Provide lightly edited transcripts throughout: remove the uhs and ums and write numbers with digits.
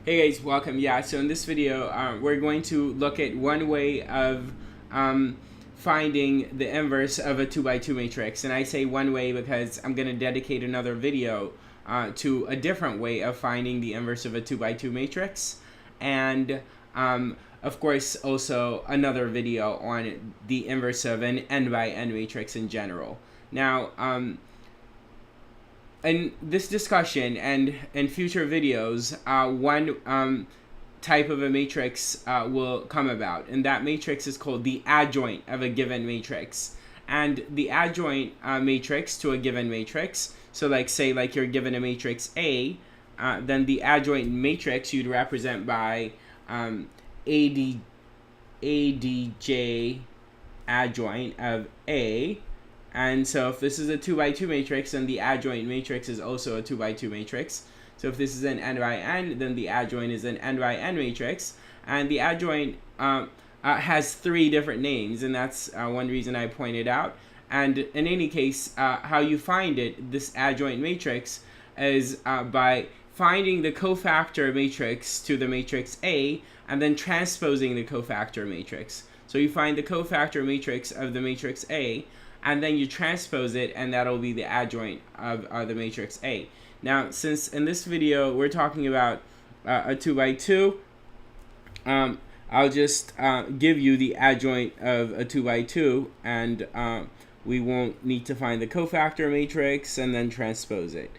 Hey guys, welcome. Yeah, so in this video, we're going to look at one way of finding the inverse of a 2 by 2 matrix. And I say one way because I'm going to dedicate another video to a different way of finding the inverse of a 2 by 2 matrix. And of course, also another video on the inverse of an n by n matrix in general. Now, in this discussion and in future videos, one type of a matrix will come about, and that matrix is called the adjoint of a given matrix. And the adjoint matrix to a given matrix, so like say like you're given a matrix A, then the adjoint matrix you'd represent by ADJ adjoint of A. And so if this is a 2 by 2 matrix, then the adjoint matrix is also a 2 by 2 matrix. So if this is an n by n, then the adjoint is an n by n matrix. And the adjoint has three different names, and that's one reason I pointed out. And in any case, how you find it, this adjoint matrix, is by finding the cofactor matrix to the matrix A, and then transposing the cofactor matrix. So you find the cofactor matrix of the matrix A, and then you transpose it, and that'll be the adjoint of the matrix A. Now, since in this video we're talking about a 2 by 2, I'll just give you the adjoint of a 2 by 2, and we won't need to find the cofactor matrix and then transpose it.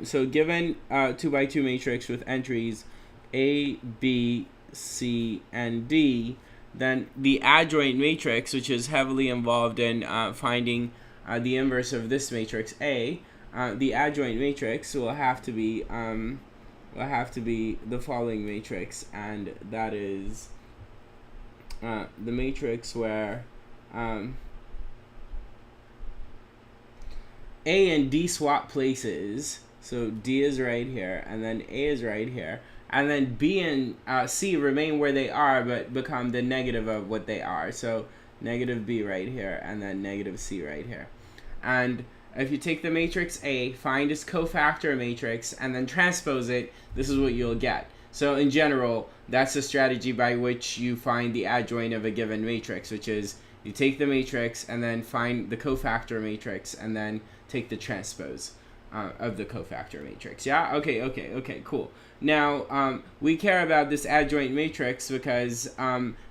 So given a 2 by 2 matrix with entries A, B, C, and D, then the adjoint matrix, which is heavily involved in finding the inverse of this matrix A, the adjoint matrix will have to be the following matrix, and that is the matrix where A and D swap places. So D is right here, and then A is right here. And then B and C remain where they are, but become the negative of what they are. So negative B right here, and then negative C right here. And if you take the matrix A, find its cofactor matrix, and then transpose it, this is what you'll get. So in general, that's the strategy by which you find the adjoint of a given matrix, which is you take the matrix and then find the cofactor matrix, and then take the transpose of the cofactor matrix. Yeah? Okay, cool. Now, we care about this adjoint matrix because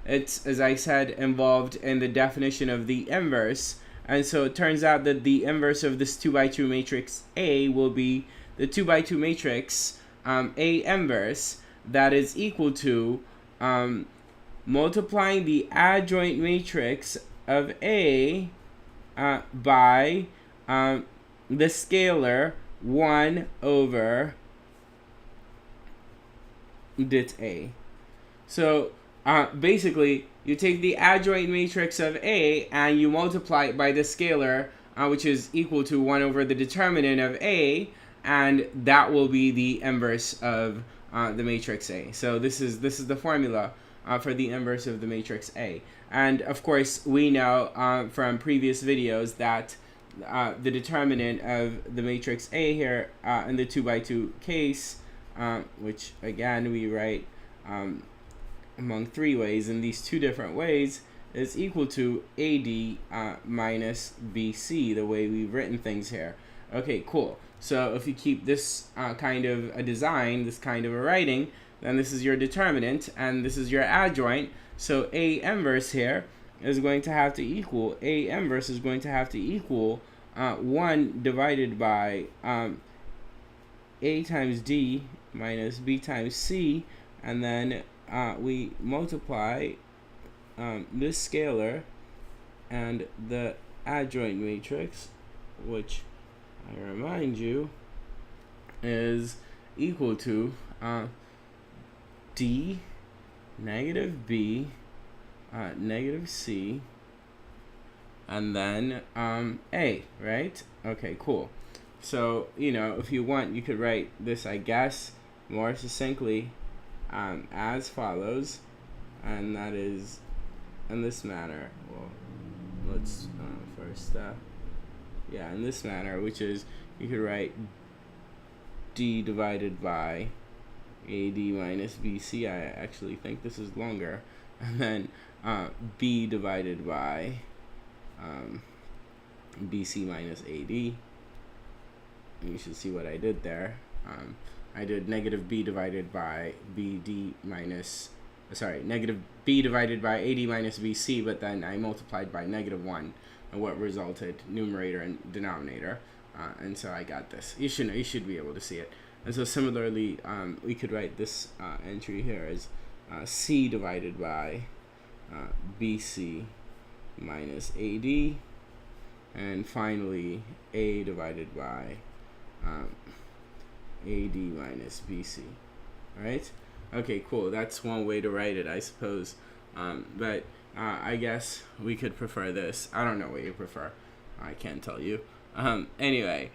it's, as I said, involved in the definition of the inverse. And so it turns out that the inverse of this 2 by 2 matrix A will be the 2 by 2 matrix A inverse, that is equal to multiplying the adjoint matrix of A by the scalar 1 over dit A. So basically, you take the adjoint matrix of A and you multiply it by the scalar, which is equal to 1 over the determinant of A, and that will be the inverse of the matrix A. So this is the formula for the inverse of the matrix A. And of course, we know from previous videos that the determinant of the matrix A here in the 2 by 2 case, which again we write among three ways in these two different ways, is equal to AD minus BC, the way we've written things here. Okay, cool. So if you keep this kind of a design, this kind of a writing, then this is your determinant and this is your adjoint. So A inverse here is going to have to equal, A inverse is going to have to equal 1 divided by A times D minus B times C, and then we multiply this scalar and the adjoint matrix, which I remind you is equal to D negative B negative C, and then A, right? Okay, cool. So, if you want, you could write this, I guess, more succinctly as follows, and that is in this manner. Well, let's first, in this manner, which is, you could write D divided by AD minus BC. I actually think this is longer. And then B divided by BC minus AD. And you should see what I did there. I did negative B divided by BD minus, negative B divided by AD minus BC, but then I multiplied by -1, and what resulted, numerator and denominator. And so I got this. You should be able to see it. And so similarly, we could write this entry here as C divided by BC minus AD, and finally A divided by AD minus BC. All right? Okay, cool. That's one way to write it, I suppose. But I guess we could prefer this. I don't know what you prefer. I can't tell you. Anyway,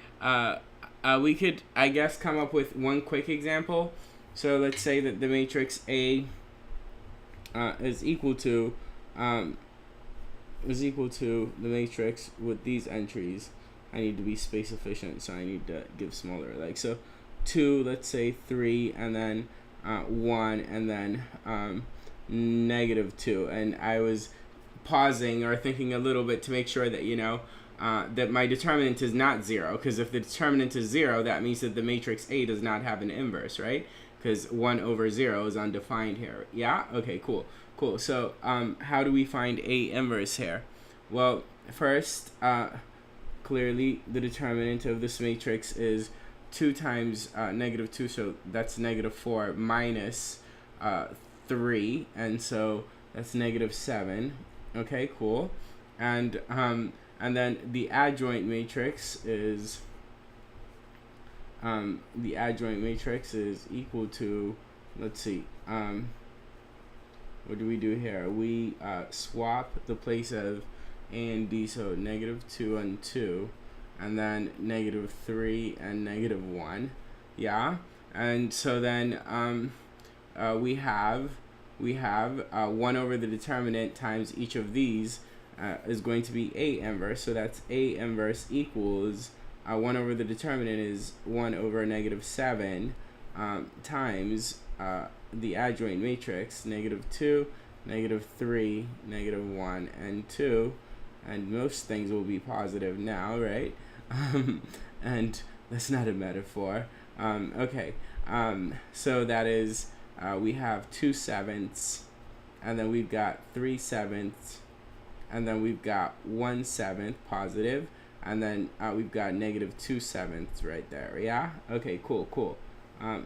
we could, I guess, come up with one quick example. So let's say that the matrix A is equal to the matrix with these entries. I need to be space efficient, so I need to give smaller. Like, so 2, let's say 3, and then 1, and then -2. And I was pausing or thinking a little bit to make sure that, that my determinant is not 0, because if the determinant is 0, that means that the matrix A does not have an inverse, right? Because 1 over 0 is undefined here. Yeah? Okay, cool. So how do we find A inverse here? Well, first, clearly the determinant of this matrix is 2 times -2, so that's -4 minus 3, and so that's -7. Okay, cool. And then the adjoint matrix is equal to, let's see, what do we do here? We swap the place of A and B, so -2 and 2, and then -3 and -1. Yeah, and so then we have 1 over the determinant times each of these is going to be A inverse, so that's A inverse equals 1 over the determinant is 1 over -7 times the adjoint matrix, -2, -3, -1, and 2, and most things will be positive now, right? And that's not a metaphor. Okay, so that is, we have 2/7, and then we've got 3/7, and then we've got 1/7 positive, and then we've got -2/7 right there. Yeah? Okay, cool.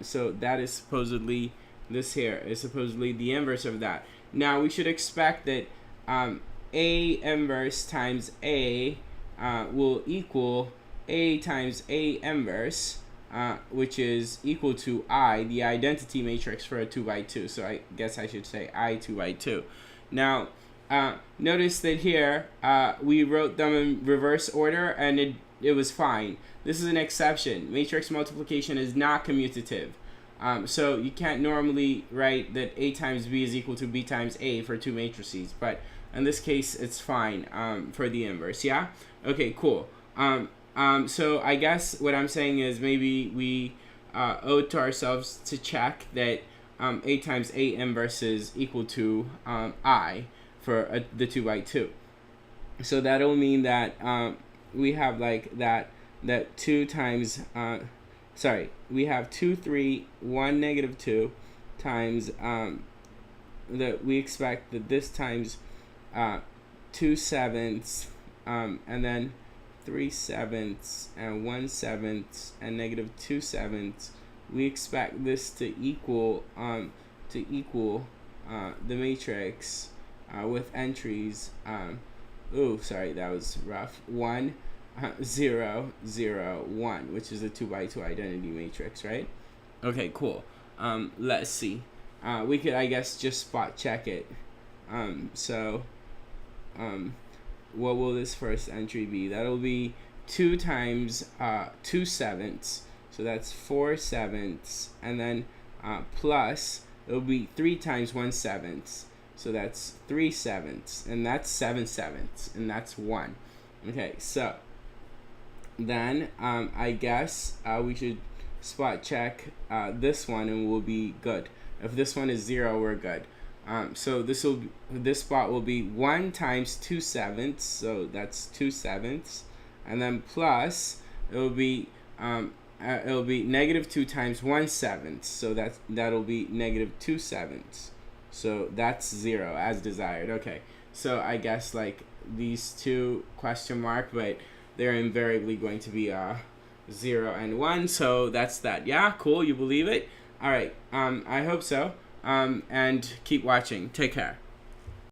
So that is supposedly, this here is supposedly the inverse of that. Now we should expect that A inverse times A will equal A times A inverse, which is equal to I, the identity matrix for a 2x2. So I guess I should say I 2x2. Now, notice that here we wrote them in reverse order, and it was fine. This is an exception. Matrix multiplication is not commutative. So you can't normally write that A times B is equal to B times A for 2 matrices, but in this case it's fine for the inverse. Yeah? Okay, cool. So I guess what I'm saying is maybe we owe it to ourselves to check that A times A inverse is equal to I for the 2x2. So that'll mean that we have like that 2 times we have 2, 3, 1, -2 times that we expect that this times 2/7 and then 3/7 and 1/7 and -2/7. We expect this to equal the matrix with entries. Sorry, that was rough. 1, 0, 0, 1, which is a 2x2 identity matrix, right? Okay, cool. Let's see. We could, I guess, just spot check it. What will this first entry be? That'll be 2 times 2/7, so that's 4/7, and then plus it'll be 3 times 1/7, so that's 3/7, and that's 7/7, and that's 1. Okay, so then I guess we should spot check this one and we'll be good. If this one is 0, we're good. So this spot will be 1 times 2/7, so that's 2/7, and then plus it'll be -2 times 1/7, so that'll be -2/7. So that's 0 as desired. Okay, so I guess like these two question mark, but they're invariably going to be 0 and 1. So that's that. Yeah, cool. You believe it? All right. I hope so. And keep watching. Take care.